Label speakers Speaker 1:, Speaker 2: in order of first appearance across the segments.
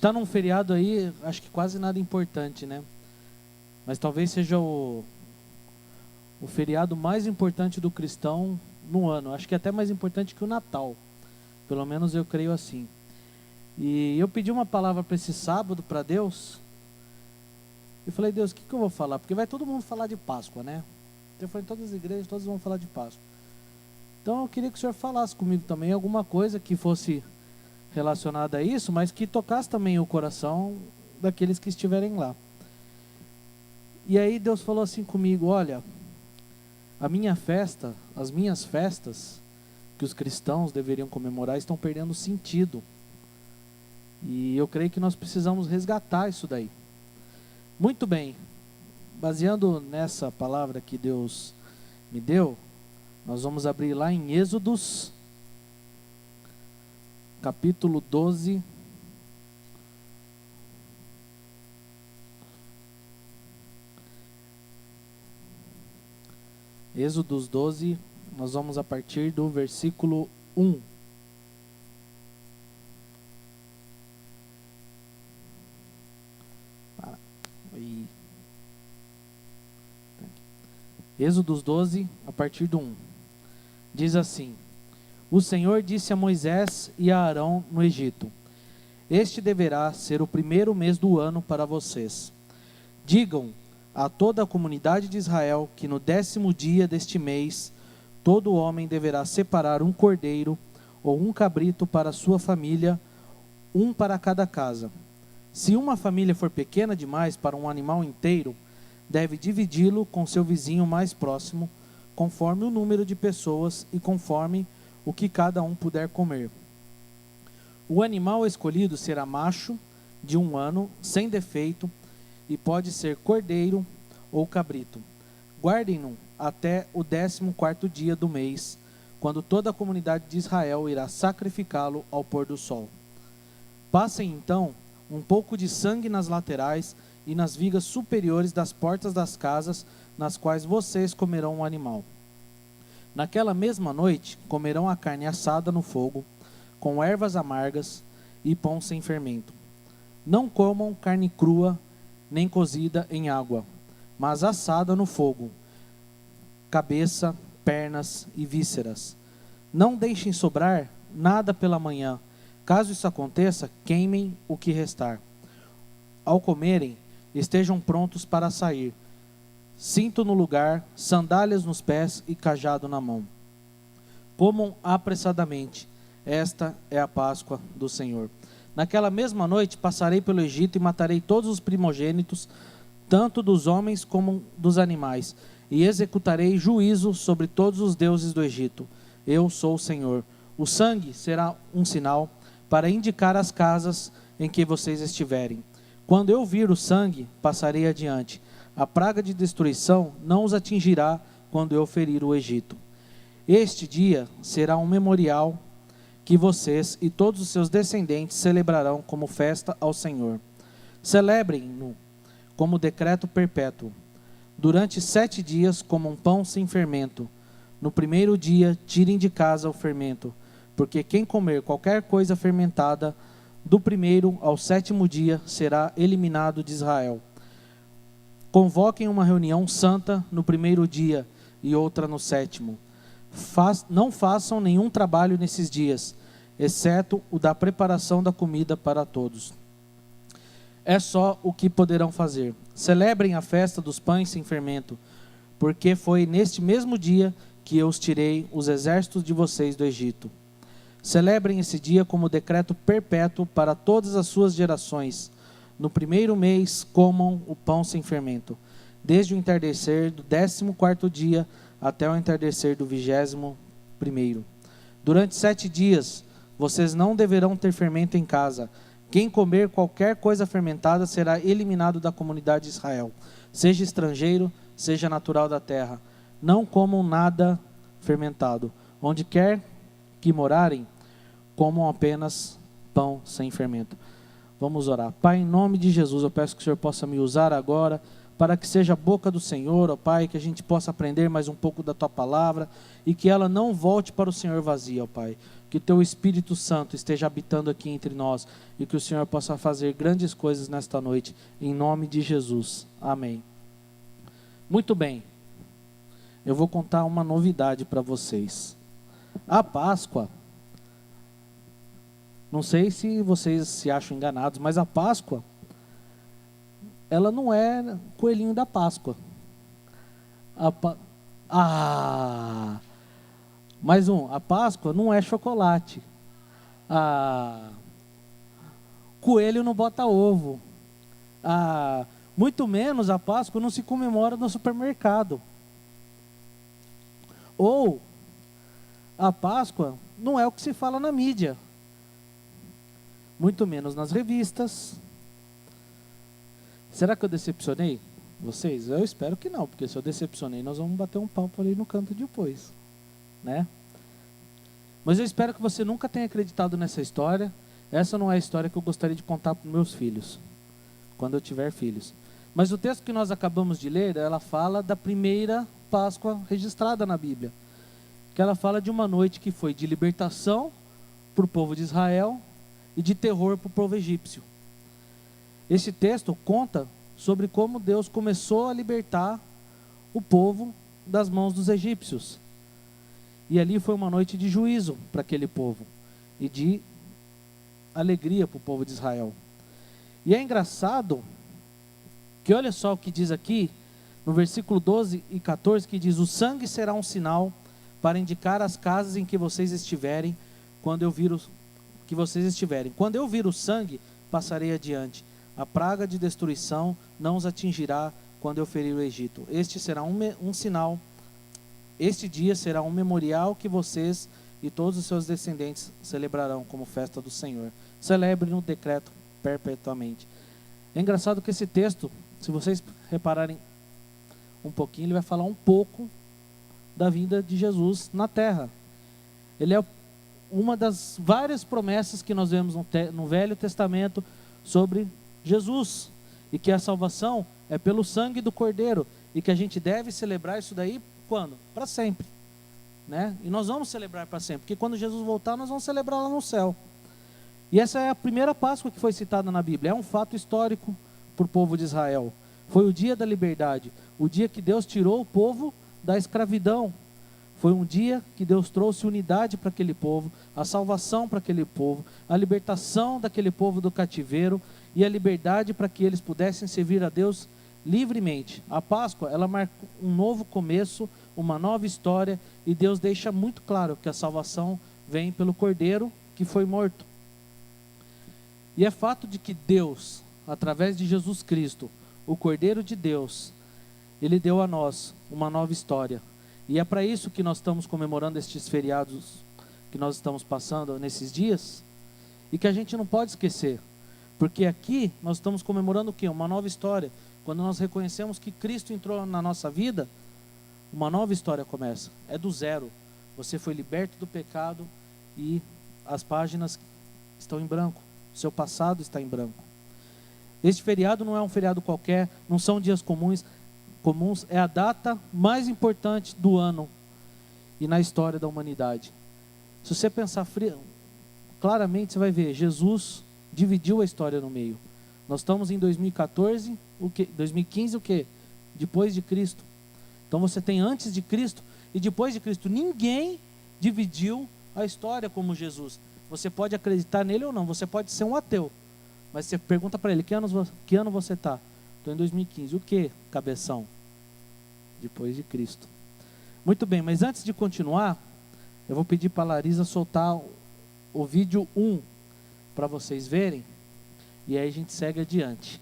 Speaker 1: está num feriado aí, acho que quase nada importante, né? Mas talvez seja o feriado mais importante do cristão no ano. Acho que é até mais importante que o Natal. Pelo menos eu creio assim. E eu pedi uma palavra para esse sábado para Deus. E falei, Deus, o que eu vou falar? Porque vai todo mundo falar de Páscoa, né? Então eu falei, em todas as igrejas, todos vão falar de Páscoa. Então eu queria que o Senhor falasse comigo também alguma coisa que fosse relacionada a isso, mas que tocasse também o coração daqueles que estiverem lá. E aí Deus falou assim comigo, olha, a minha festa, as minhas festas que os cristãos deveriam comemorar estão perdendo sentido. E eu creio que nós precisamos resgatar isso daí. Muito bem, baseando nessa palavra que Deus me deu, nós vamos abrir lá em Êxodos, capítulo 12. Êxodos 12, nós vamos a partir do versículo 1. Êxodos 12, a partir do 1. Diz assim: O Senhor disse a Moisés e a Arão no Egito: Este deverá ser o primeiro mês do ano para vocês. Digam a toda a comunidade de Israel que no 10º dia deste mês, todo homem deverá separar um cordeiro ou um cabrito para sua família, um para cada casa. Se uma família for pequena demais para um animal inteiro, deve dividi-lo com seu vizinho mais próximo, conforme o número de pessoas e conforme o que cada um puder comer. O animal escolhido será macho, de 1 ano, sem defeito, e pode ser cordeiro ou cabrito. Guardem-no até o 14º dia do mês, quando toda a comunidade de Israel irá sacrificá-lo ao pôr do sol. Passem então um pouco de sangue nas laterais e nas vigas superiores das portas das casas nas quais vocês comerão o animal. Naquela mesma noite comerão a carne assada no fogo, com ervas amargas e pão sem fermento. Não comam carne crua, nem cozida em água, mas assada no fogo, cabeça, pernas e vísceras. Não deixem sobrar nada pela manhã. Caso isso aconteça, queimem o que restar. Ao comerem, estejam prontos para sair. Cinto no lugar, sandálias nos pés e cajado na mão. Comam apressadamente. Esta é a Páscoa do Senhor. Naquela mesma noite passarei pelo Egito e matarei todos os primogênitos, tanto dos homens como dos animais, e executarei juízo sobre todos os deuses do Egito. Eu sou o Senhor. O sangue será um sinal para indicar as casas em que vocês estiverem. Quando eu vir o sangue, passarei adiante. A praga de destruição não os atingirá quando eu ferir o Egito. Este dia será um memorial que vocês e todos os seus descendentes celebrarão como festa ao Senhor. Celebrem-no como decreto perpétuo. Durante 7 dias comam pão sem fermento. No primeiro dia tirem de casa o fermento, porque quem comer qualquer coisa fermentada, do 1º ao 7º dia será eliminado de Israel. Convoquem uma reunião santa no 1º dia e outra no 7º. Não façam nenhum trabalho nesses dias, exceto o da preparação da comida para todos. É só o que poderão fazer. Celebrem a festa dos pães sem fermento, porque foi neste mesmo dia que eu os tirei os exércitos de vocês do Egito. Celebrem esse dia como decreto perpétuo para todas as suas gerações. No 1º mês comam o pão sem fermento, desde o entardecer do 14º dia até o entardecer do 21º. Durante 7 dias vocês não deverão ter fermento em casa. Quem comer qualquer coisa fermentada será eliminado da comunidade de Israel, seja estrangeiro, seja natural da terra. Não comam nada fermentado. Onde quer que morarem, comam apenas pão sem fermento. Vamos orar. Pai, em nome de Jesus, eu peço que o Senhor possa me usar agora, para que seja a boca do Senhor, ó Pai, que a gente possa aprender mais um pouco da Tua palavra, e que ela não volte para o Senhor vazia, ó Pai. que teu Espírito Santo esteja habitando aqui entre nós e que o Senhor possa fazer grandes coisas nesta noite, em nome de Jesus. Amém. Muito bem, eu vou contar uma novidade para vocês. A Páscoa, não sei se vocês se acham enganados, mas a Páscoa, ela não é coelhinho da Páscoa. Mais um, a Páscoa não é chocolate. Coelho não bota ovo. Muito menos a Páscoa não se comemora no supermercado. Ou a Páscoa não é o que se fala na mídia. Muito menos nas revistas. Será que eu decepcionei vocês? Eu espero que não, porque se eu decepcionei, nós vamos bater um papo ali no canto depois, né? Mas eu espero que você nunca tenha acreditado nessa história. Essa não é a história que eu gostaria de contar para os meus filhos, quando eu tiver filhos. Mas o texto que nós acabamos de ler, ela fala da primeira Páscoa registrada na Bíblia. Que ela fala de uma noite que foi de libertação para o povo de Israel e de terror para o povo egípcio. Esse texto conta sobre como Deus começou a libertar o povo das mãos dos egípcios. E ali foi uma noite de juízo para aquele povo e de alegria para o povo de Israel. E é engraçado que olha só o que diz aqui no versículo 12 e 14, que diz: o sangue será um sinal para indicar as casas em que vocês estiverem, quando eu vir o sangue, passarei adiante. A praga de destruição não os atingirá quando eu ferir o Egito. Este será um sinal, este dia será um memorial que vocês e todos os seus descendentes celebrarão como festa do Senhor. Celebre no decreto perpetuamente. É engraçado que esse texto, se vocês repararem um pouquinho, ele vai falar um pouco da vinda de Jesus na terra. Ele é uma das várias promessas que nós vemos no Velho Testamento sobre Jesus, e que a salvação é pelo sangue do Cordeiro, e que a gente deve celebrar isso daí quando? Para sempre, né? E nós vamos celebrar para sempre, porque quando Jesus voltar nós vamos celebrar lá no céu. E essa é a primeira Páscoa que foi citada na Bíblia. É um fato histórico para o povo de Israel. Foi o dia da liberdade, o dia que Deus tirou o povo da escravidão. Foi um dia que Deus trouxe unidade para aquele povo, a salvação para aquele povo, a libertação daquele povo do cativeiro e a liberdade para que eles pudessem servir a Deus livremente. A Páscoa, ela marca um novo começo, uma nova história, e Deus deixa muito claro que a salvação vem pelo Cordeiro que foi morto. E é fato de que Deus, através de Jesus Cristo, o Cordeiro de Deus, Ele deu a nós uma nova história. E é para isso que nós estamos comemorando estes feriados que nós estamos passando nesses dias, e que a gente não pode esquecer, porque aqui nós estamos comemorando o quê? Uma nova história. Quando nós reconhecemos que Cristo entrou na nossa vida, uma nova história começa. É do zero. Você foi liberto do pecado e as páginas estão em branco. Seu passado está em branco. Este feriado não é um feriado qualquer, não são dias comuns, é a data mais importante do ano e na história da humanidade. Se você pensar claramente, você vai ver, Jesus dividiu a história no meio. Nós estamos em 2014, 2015 o quê? Depois de Cristo. Então você tem antes de Cristo e depois de Cristo. Ninguém dividiu a história como Jesus. Você pode acreditar nele ou não, você pode ser um ateu. Mas você pergunta para ele, que ano você está? Estou em 2015. O que, cabeção? Depois de Cristo. Muito bem, mas antes de continuar, eu vou pedir para a Larisa soltar o vídeo 1 para vocês verem. E aí a gente segue adiante.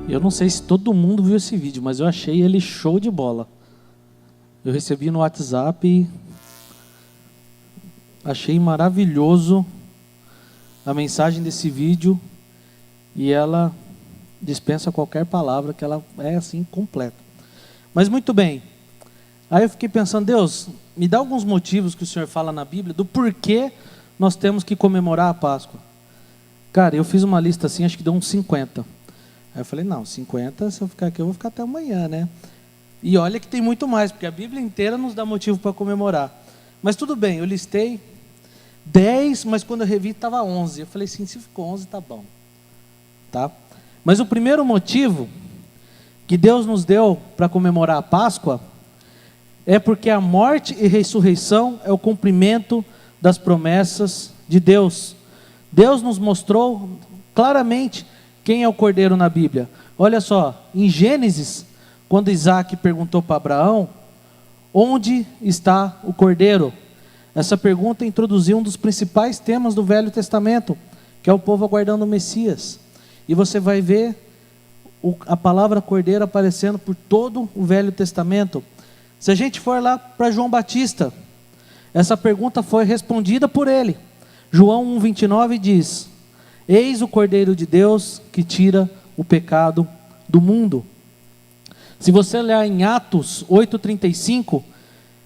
Speaker 1: Eu não sei se todo mundo viu esse vídeo, mas eu achei ele show de bola. Eu recebi no WhatsApp e achei maravilhoso a mensagem desse vídeo. E ela dispensa qualquer palavra, que ela é assim completa. Mas muito bem. Aí eu fiquei pensando, Deus, me dá alguns motivos que o Senhor fala na Bíblia do porquê nós temos que comemorar a Páscoa. Cara, eu fiz uma lista assim, acho que deu uns 50. Aí eu falei, não, 50, se eu ficar aqui, eu vou ficar até amanhã, né? E olha que tem muito mais, porque a Bíblia inteira nos dá motivo para comemorar. Mas tudo bem, eu listei 10, mas quando eu revi estava 11. Eu falei assim, se ficou 11, tá bom. Tá? Mas o primeiro motivo que Deus nos deu para comemorar a Páscoa é porque a morte e ressurreição é o cumprimento das promessas de Deus. Deus nos mostrou claramente quem é o Cordeiro na Bíblia. Olha só, em Gênesis, quando Isaac perguntou para Abraão, onde está o Cordeiro? Essa pergunta introduziu um dos principais temas do Velho Testamento, que é o povo aguardando o Messias. E você vai ver a palavra Cordeiro aparecendo por todo o Velho Testamento. Se a gente for lá para João Batista, essa pergunta foi respondida por ele. João 1,29 diz: eis o Cordeiro de Deus que tira o pecado do mundo. Se você ler em Atos 8,35,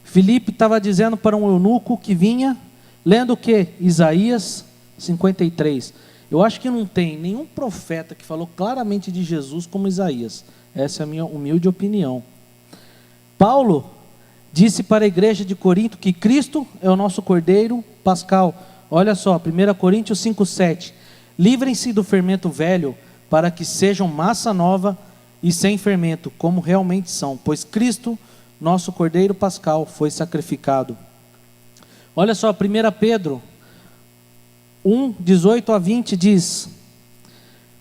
Speaker 1: Filipe estava dizendo para um eunuco que vinha, lendo o que? Isaías 53. Eu acho que não tem nenhum profeta que falou claramente de Jesus como Isaías. Essa é a minha humilde opinião. Paulo disse para a igreja de Corinto que Cristo é o nosso Cordeiro Pascal. Olha só, 1 Coríntios 5,7. Livrem-se do fermento velho, para que sejam massa nova e sem fermento, como realmente são, pois Cristo, nosso Cordeiro Pascal, foi sacrificado. Olha só, 1 Pedro 1:18-20 diz: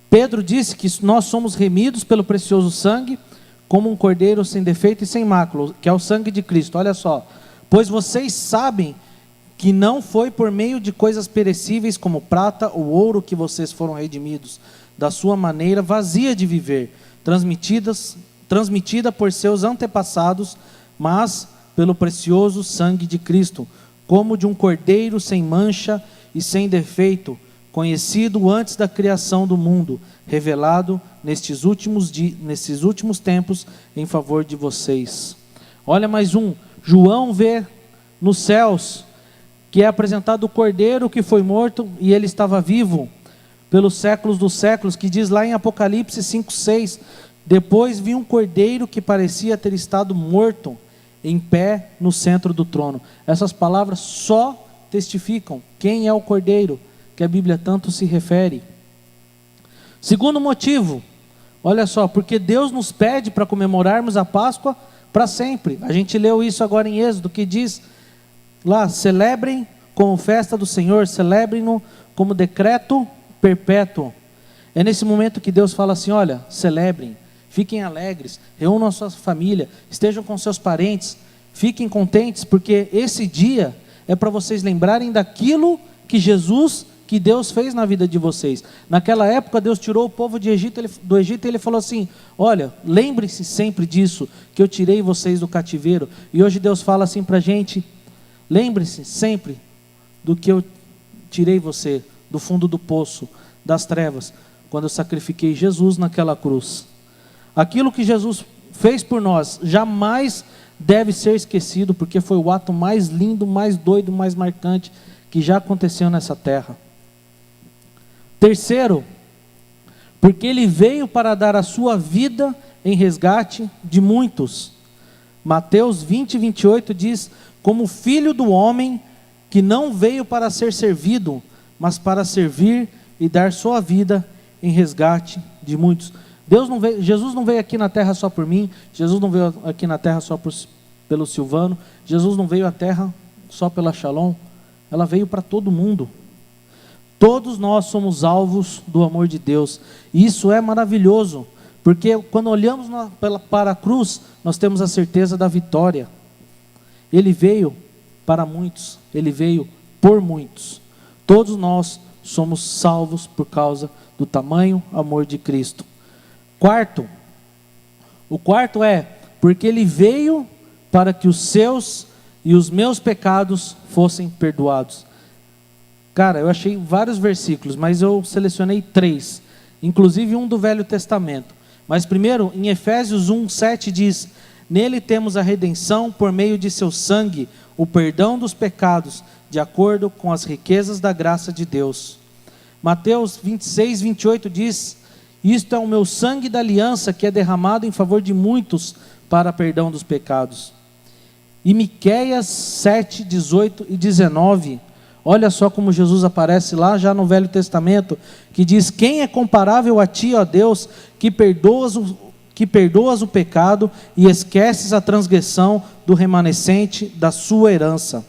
Speaker 1: Pedro disse que nós somos remidos pelo precioso sangue, como um cordeiro sem defeito e sem mácula, que é o sangue de Cristo. Olha só, pois vocês sabem que não foi por meio de coisas perecíveis como prata ou ouro que vocês foram redimidos da sua maneira vazia de viver, transmitida por seus antepassados, mas pelo precioso sangue de Cristo, como de um cordeiro sem mancha e sem defeito, conhecido antes da criação do mundo, revelado nestes últimos tempos em favor de vocês. Olha mais um, João vê nos céus, que é apresentado o Cordeiro que foi morto e ele estava vivo pelos séculos dos séculos, que diz lá em Apocalipse 5:6, depois vi um Cordeiro que parecia ter estado morto, em pé no centro do trono. Essas palavras só testificam quem é o Cordeiro, que a Bíblia tanto se refere. Segundo motivo, olha só, porque Deus nos pede para comemorarmos a Páscoa para sempre. A gente leu isso agora em Êxodo, que diz lá, celebrem como festa do Senhor, celebrem-no como decreto perpétuo. É nesse momento que Deus fala assim, olha, celebrem, fiquem alegres, reúnam a sua família, estejam com seus parentes, fiquem contentes, porque esse dia é para vocês lembrarem daquilo que Deus fez na vida de vocês. Naquela época Deus tirou o povo do Egito e ele falou assim, olha, lembrem-se sempre disso, que eu tirei vocês do cativeiro. E hoje Deus fala assim para a gente, lembre-se sempre do que eu tirei você do fundo do poço, das trevas, quando eu sacrifiquei Jesus naquela cruz. Aquilo que Jesus fez por nós jamais deve ser esquecido, porque foi o ato mais lindo, mais doido, mais marcante que já aconteceu nessa terra. Terceiro, porque ele veio para dar a sua vida em resgate de muitos. Mateus 20:28 diz, como filho do homem que não veio para ser servido, mas para servir e dar sua vida em resgate de muitos. Jesus não veio aqui na terra só por mim, Jesus não veio aqui na terra só pelo Silvano, Jesus não veio à terra só pela Shalom, ela veio para todo mundo. Todos nós somos alvos do amor de Deus, e isso é maravilhoso, porque quando olhamos para a cruz, nós temos a certeza da vitória. Ele veio para muitos, ele veio por muitos. Todos nós somos salvos por causa do tamanho amor de Cristo. O quarto é, porque ele veio para que os seus e os meus pecados fossem perdoados. Cara, eu achei vários versículos, mas eu selecionei 3, inclusive um do Velho Testamento. Mas primeiro, em Efésios 1:7 diz: nele temos a redenção por meio de seu sangue, o perdão dos pecados, de acordo com as riquezas da graça de Deus. Mateus 26:28 diz: isto é o meu sangue da aliança que é derramado em favor de muitos para perdão dos pecados. E Miqueias 7:18 e 19, olha só como Jesus aparece lá já no Velho Testamento, que diz: quem é comparável a ti, ó Deus, que perdoas o pecado e esqueces a transgressão do remanescente da sua herança.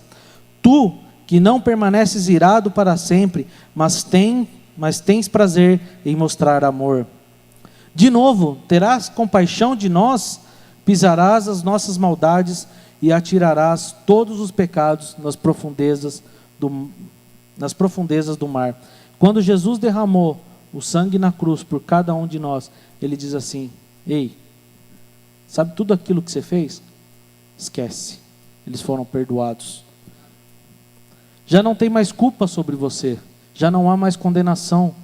Speaker 1: Tu, que não permaneces irado para sempre, mas tens prazer em mostrar amor. De novo, terás compaixão de nós, pisarás as nossas maldades e atirarás todos os pecados nas profundezas do mar. Quando Jesus derramou o sangue na cruz por cada um de nós, ele diz assim: ei, sabe tudo aquilo que você fez? Esquece, eles foram perdoados. Já não tem mais culpa sobre você, já não há mais condenação,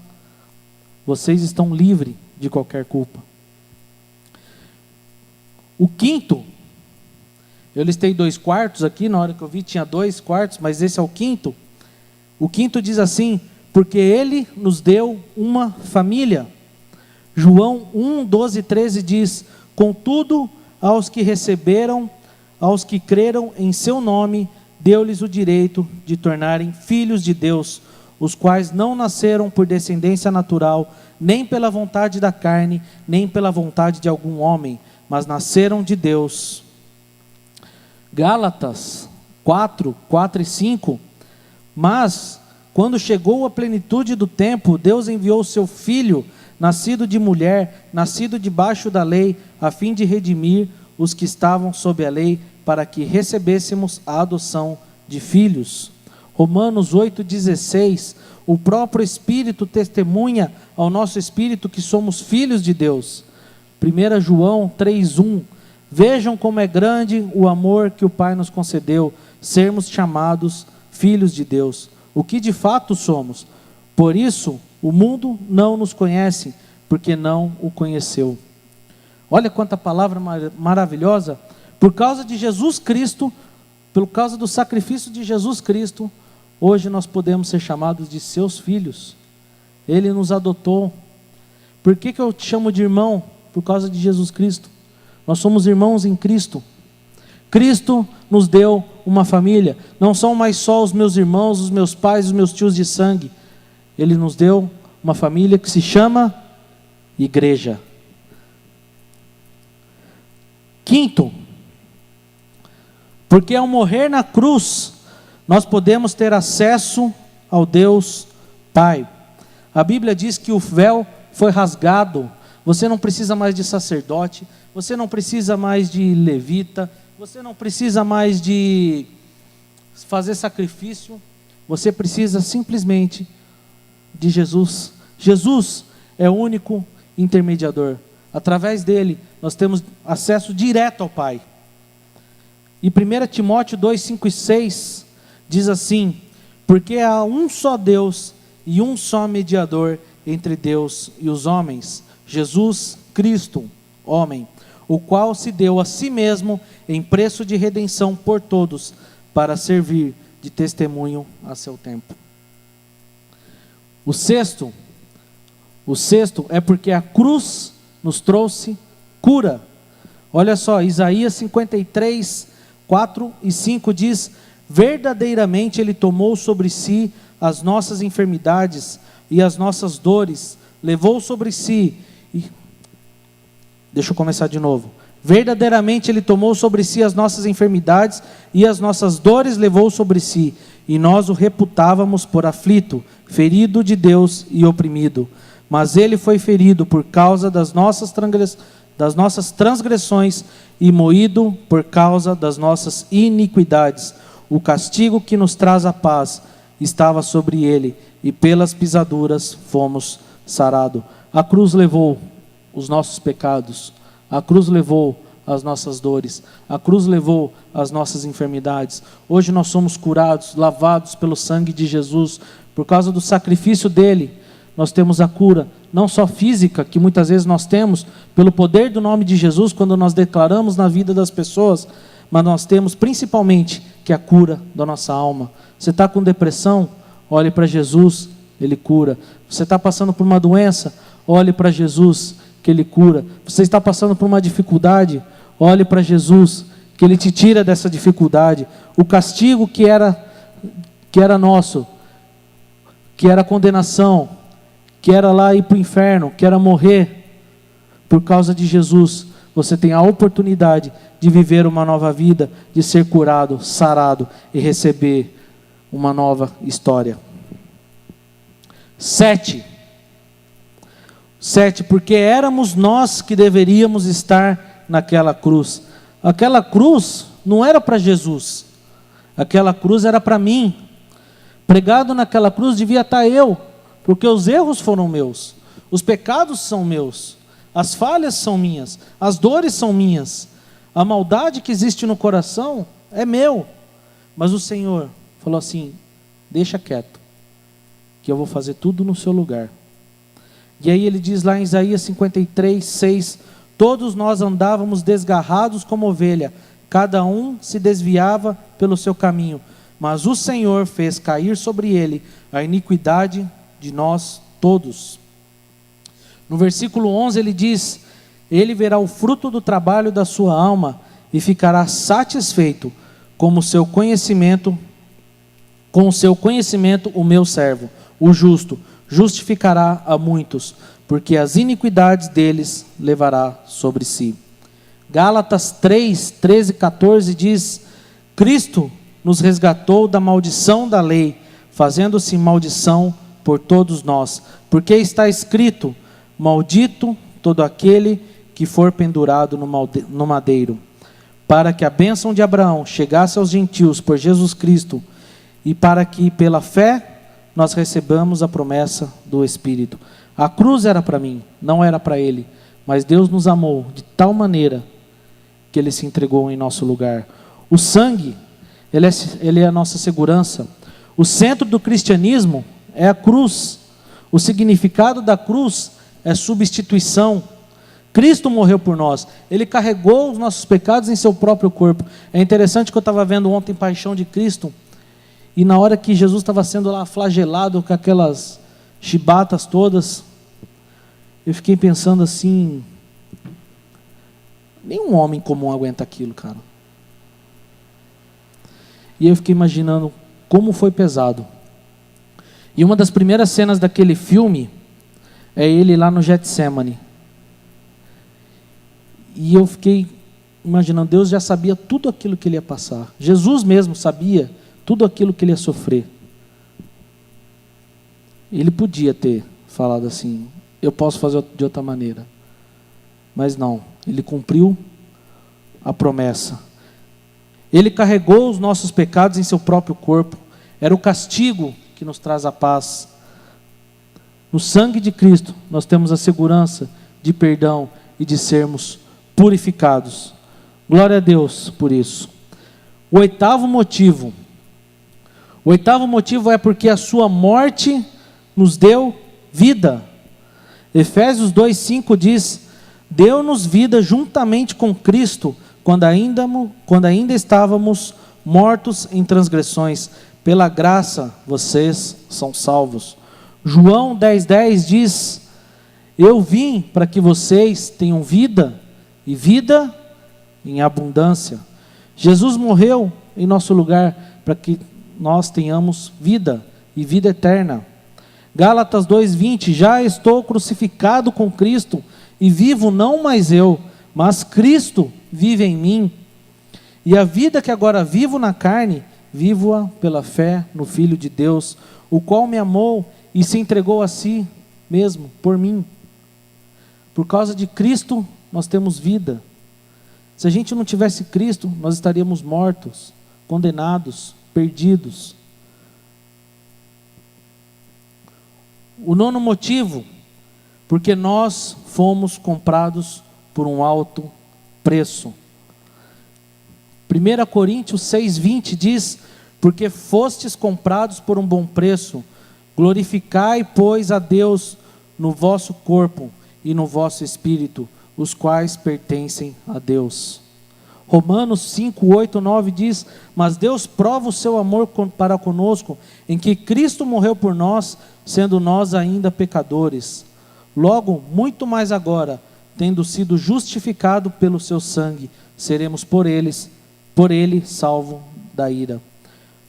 Speaker 1: vocês estão livres de qualquer culpa. O quinto, eu listei 2 quartos aqui, na hora que eu vi tinha 2 quartos, mas esse é o quinto. O quinto diz assim: porque ele nos deu uma família. João 1:12-13 diz: contudo, aos que receberam, aos que creram em seu nome, deu-lhes o direito de tornarem filhos de Deus, os quais não nasceram por descendência natural, nem pela vontade da carne, nem pela vontade de algum homem, mas nasceram de Deus. Gálatas 4:4 e 5, mas quando chegou a plenitude do tempo, Deus enviou o seu Filho, nascido de mulher, nascido debaixo da lei, a fim de redimir os que estavam sob a lei, para que recebêssemos a adoção de filhos. Romanos 8:16, o próprio Espírito testemunha ao nosso espírito que somos filhos de Deus. 1 João 3:1, vejam como é grande o amor que o Pai nos concedeu, sermos chamados filhos de Deus, o que de fato somos. Por isso, o mundo não nos conhece, porque não o conheceu. Olha quanta palavra maravilhosa. Por causa de Jesus Cristo, por causa do sacrifício de Jesus Cristo, hoje nós podemos ser chamados de seus filhos. Ele nos adotou. Por que eu te chamo de irmão? Por causa de Jesus Cristo. Nós somos irmãos em Cristo. Cristo nos deu uma família. Não são mais só os meus irmãos, os meus pais, os meus tios de sangue. Ele nos deu uma família que se chama igreja. Quinto, porque ao morrer na cruz, nós podemos ter acesso ao Deus Pai. A Bíblia diz que o véu foi rasgado. Você não precisa mais de sacerdote, você não precisa mais de levita, você não precisa mais de fazer sacrifício, você precisa simplesmente de Jesus. Jesus é o único intermediador. Através dele, nós temos acesso direto ao Pai. E 1 Timóteo 2:5 e 6 diz assim: porque há um só Deus e um só mediador entre Deus e os homens, Jesus Cristo, homem, o qual se deu a si mesmo em preço de redenção por todos, para servir de testemunho a seu tempo. O sexto é porque a cruz nos trouxe cura. Olha só, Isaías 53, 4 e 5 diz: verdadeiramente Ele tomou sobre si as nossas enfermidades e as nossas dores, levou sobre si. Deixa eu começar de novo. Verdadeiramente Ele tomou sobre si as nossas enfermidades e as nossas dores levou sobre si, e nós o reputávamos por aflito, ferido de Deus e oprimido. Mas Ele foi ferido por causa das nossas transgressões e moído por causa das nossas iniquidades. O castigo que nos traz a paz estava sobre Ele, e pelas pisaduras fomos sarados. A cruz levou os nossos pecados. A cruz levou as nossas dores. A cruz levou as nossas enfermidades. Hoje nós somos curados, lavados pelo sangue de Jesus. Por causa do sacrifício dele, nós temos a cura, não só física, que muitas vezes nós temos, pelo poder do nome de Jesus, quando nós declaramos na vida das pessoas, mas nós temos principalmente que a cura da nossa alma. Você está com depressão? Olhe para Jesus, Ele cura. Você está passando por uma doença? Olhe para Jesus, que Ele cura. Você está passando por uma dificuldade? Olhe para Jesus, que Ele te tira dessa dificuldade. O castigo que era nosso, que era condenação, que era lá ir para o inferno, que era morrer, por causa de Jesus, você tem a oportunidade de viver uma nova vida, de ser curado, sarado e receber uma nova história. 7, porque éramos nós que deveríamos estar naquela cruz. Aquela cruz não era para Jesus, aquela cruz era para mim. Pregado naquela cruz devia estar eu, porque os erros foram meus, os pecados são meus, as falhas são minhas, as dores são minhas, a maldade que existe no coração é meu. Mas o Senhor falou assim: deixa quieto, que eu vou fazer tudo no seu lugar. E aí ele diz lá em Isaías 53:6, todos nós andávamos desgarrados como ovelha, cada um se desviava pelo seu caminho, mas o Senhor fez cair sobre ele a iniquidade de nós todos. No versículo 11 ele diz: ele verá o fruto do trabalho da sua alma e ficará satisfeito com o seu conhecimento o meu servo, o justo, justificará a muitos, porque as iniquidades deles levará sobre si. Gálatas 3:13 e 14 diz: Cristo nos resgatou da maldição da lei, fazendo-se maldição por todos nós, porque está escrito: maldito todo aquele que for pendurado no madeiro, para que a bênção de Abraão chegasse aos gentios por Jesus Cristo, e para que pela fé nós recebamos a promessa do Espírito. A cruz era para mim, não era para ele, mas Deus nos amou de tal maneira que ele se entregou em nosso lugar. O sangue, ele é a nossa segurança. O centro do cristianismo é a cruz. O significado da cruz é substituição. Cristo morreu por nós, Ele carregou os nossos pecados em seu próprio corpo. É interessante que eu estava vendo ontem Paixão de Cristo, e na hora que Jesus estava sendo lá flagelado com aquelas chibatas todas, eu fiquei pensando assim, nenhum homem comum aguenta aquilo, cara. E eu fiquei imaginando como foi pesado. E uma das primeiras cenas daquele filme é ele lá no Getsemane. E eu fiquei imaginando, Deus já sabia tudo aquilo que ele ia passar. Jesus mesmo sabia tudo aquilo que ele ia sofrer. Ele podia ter falado assim: eu posso fazer de outra maneira. Mas não, ele cumpriu a promessa. Ele carregou os nossos pecados em seu próprio corpo. Era o castigo que nos traz a paz. No sangue de Cristo nós temos a segurança de perdão e de sermos purificados. Glória a Deus por isso. O oitavo motivo é porque a sua morte nos deu vida. Efésios 2:5 diz: deu-nos vida juntamente com Cristo, quando ainda estávamos mortos em transgressões. Pela graça vocês são salvos. João 10:10 diz: eu vim para que vocês tenham vida, e vida em abundância. Jesus morreu em nosso lugar para que nós tenhamos vida e vida eterna. Gálatas 2:20, já estou crucificado com Cristo, e vivo não mais eu, mas Cristo vive em mim. E a vida que agora vivo na carne, vivo-a pela fé no Filho de Deus, o qual me amou e se entregou a si mesmo, por mim. Por causa de Cristo, nós temos vida. Se a gente não tivesse Cristo, nós estaríamos mortos, condenados, perdidos. O nono motivo porque nós fomos comprados por um alto preço. 1 Coríntios 6,20 diz: porque fostes comprados por um bom preço, glorificai, pois, a Deus no vosso corpo e no vosso espírito, os quais pertencem a Deus. Romanos 5, 8, 9 diz: mas Deus prova o seu amor para conosco, em que Cristo morreu por nós, sendo nós ainda pecadores. Logo, muito mais agora, tendo sido justificado pelo seu sangue, seremos por ele salvo da ira.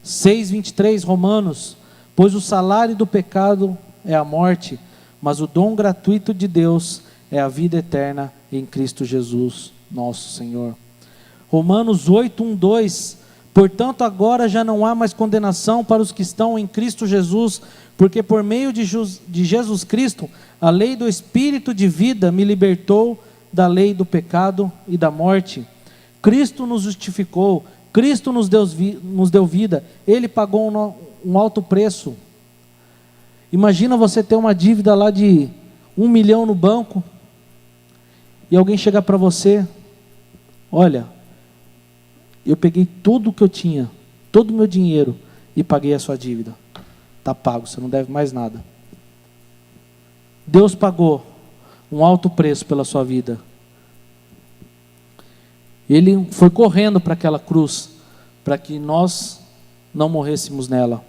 Speaker 1: 6:23 Romanos: pois o salário do pecado é a morte, mas o dom gratuito de Deus é a vida eterna em Cristo Jesus, nosso Senhor. Romanos 8, 1, 2: portanto agora já não há mais condenação para os que estão em Cristo Jesus, porque por meio de Jesus Cristo, a lei do Espírito de vida me libertou da lei do pecado e da morte. Cristo nos justificou, Cristo nos deu vida, Ele pagou um alto preço. Imagina você ter uma dívida lá de 1 milhão no banco, e alguém chegar para você: olha, eu peguei tudo que eu tinha, todo o meu dinheiro, e paguei a sua dívida. Está pago, você não deve mais nada. Deus pagou um alto preço pela sua vida. Ele foi correndo para aquela cruz, para que nós não morrêssemos nela.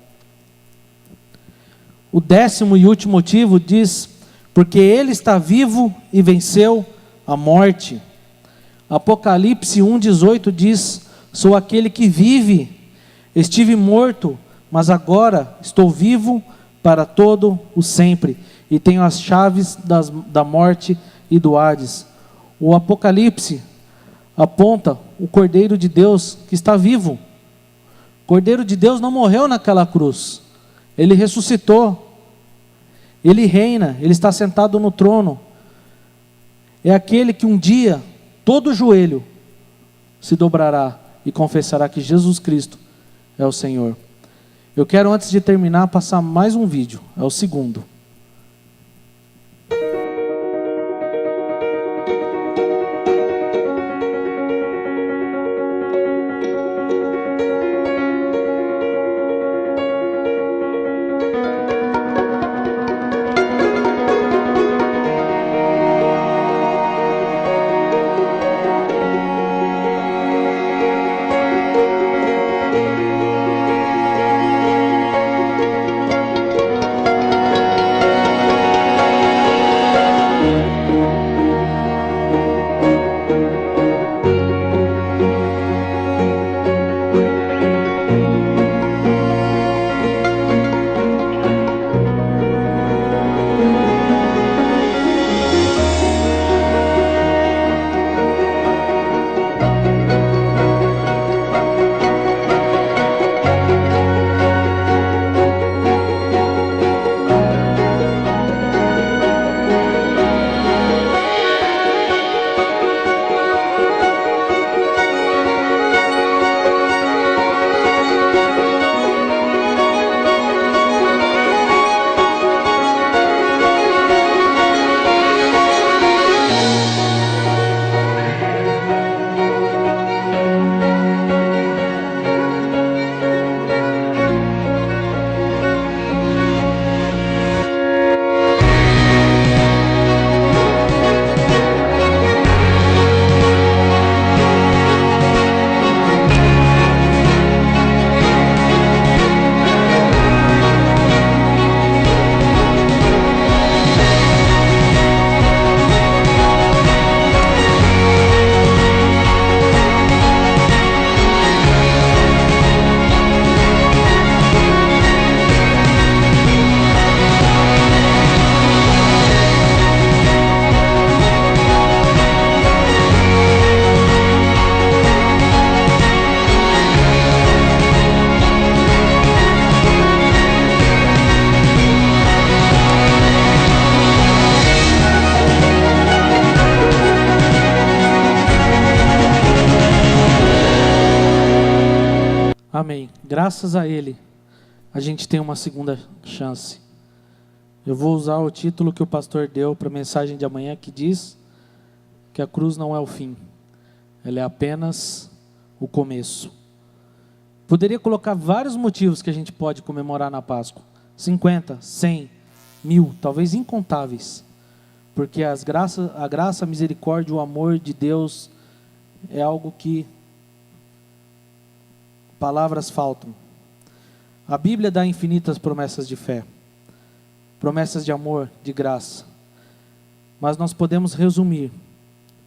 Speaker 1: O 10º e último motivo diz: porque Ele está vivo e venceu a morte. Apocalipse 1,18 diz: sou aquele que vive, estive morto, mas agora estou vivo para todo o sempre, e tenho as chaves da morte e do Hades. O Apocalipse aponta o Cordeiro de Deus que está vivo. O Cordeiro de Deus não morreu naquela cruz, Ele ressuscitou, Ele reina, Ele está sentado no trono. É aquele que um dia todo joelho se dobrará e confessará que Jesus Cristo é o Senhor. Eu quero, antes de terminar, passar mais um vídeo, é o segundo. Amém. Graças a Ele, a gente tem uma segunda chance. Eu vou usar o título que o pastor deu para a mensagem de amanhã, que diz que a cruz não é o fim, ela é apenas o começo. Poderia colocar vários motivos que a gente pode comemorar na Páscoa, 50, 100, 1000, talvez incontáveis, porque a graça, a misericórdia, o amor de Deus é algo que palavras faltam. A Bíblia dá infinitas promessas de fé, promessas de amor, de graça, mas nós podemos resumir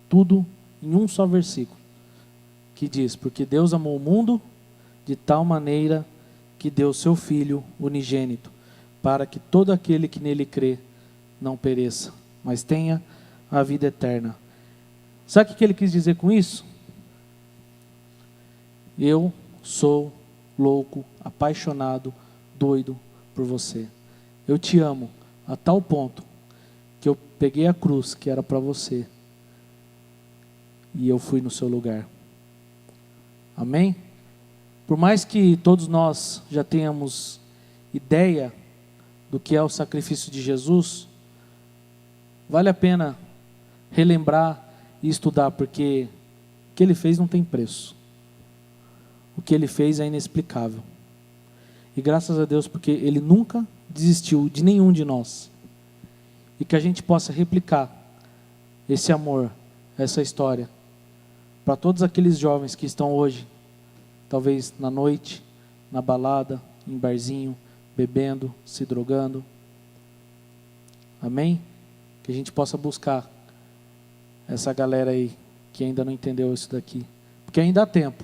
Speaker 1: tudo em um só versículo, que diz: porque Deus amou o mundo de tal maneira que deu seu Filho unigênito, para que todo aquele que nele crê não pereça, mas tenha a vida eterna. Sabe o que ele quis dizer com isso? Eu sou louco, apaixonado, doido por você. Eu te amo a tal ponto que eu peguei a cruz que era para você e eu fui no seu lugar. Amém? Por mais que todos nós já tenhamos ideia do que é o sacrifício de Jesus, vale a pena relembrar e estudar, porque o que ele fez não tem preço. O que ele fez é inexplicável. E graças a Deus, porque ele nunca desistiu de nenhum de nós. E que a gente possa replicar esse amor, essa história, para todos aqueles jovens que estão hoje, talvez na noite, na balada, em barzinho, bebendo, se drogando. Amém? Que a gente possa buscar essa galera aí que ainda não entendeu isso daqui. Porque ainda há tempo.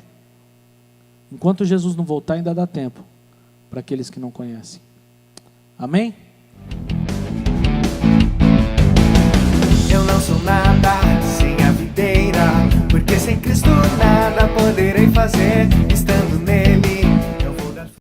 Speaker 1: Enquanto Jesus não voltar, ainda dá tempo para aqueles que não conhecem. Amém?
Speaker 2: Eu não sou nada sem a videira, porque sem Cristo nada poderei fazer. Estando nele